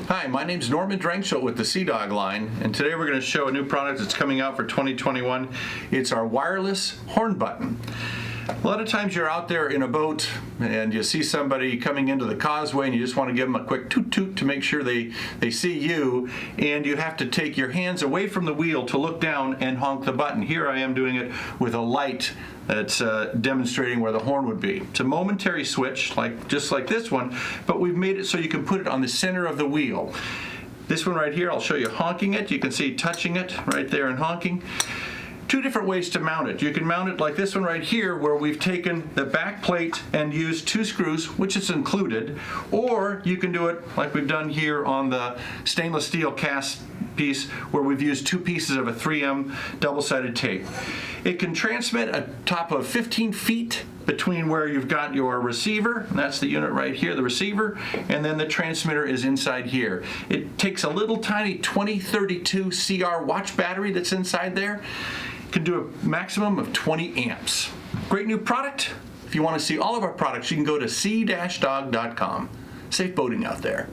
Hi, my name's Norman Drangsholt with the Sea Dog line, and today we're going to show a new product that's coming out for 2021. It's our wireless horn button. A lot of times you're out there in a boat and you see somebody coming into the causeway and you just want to give them a quick toot toot to make sure they see you, and you have to take your hands away from the wheel to look down and honk the button. Here I am doing it with a light that's demonstrating where the horn would be. It's a momentary switch, just like this one, but we've made it so you can put it on the center of the wheel. This one right here, I'll show you honking it. You can see touching it right there and honking. Two different ways to mount it. You can mount it like this one right here, where we've taken the back plate and used 2 screws, which is included, or you can do it like we've done here on the stainless steel cast piece, where we've used 2 pieces of a 3M double-sided tape. It can transmit a top of 15 feet between where you've got your receiver, and that's the unit right here, the receiver, and then the transmitter is inside here. It takes a little tiny 2032 CR watch battery that's inside there. Can do a maximum of 20 amps. Great new product. If you want to see all of our products, you can go to sea-dog.com. Safe boating out there.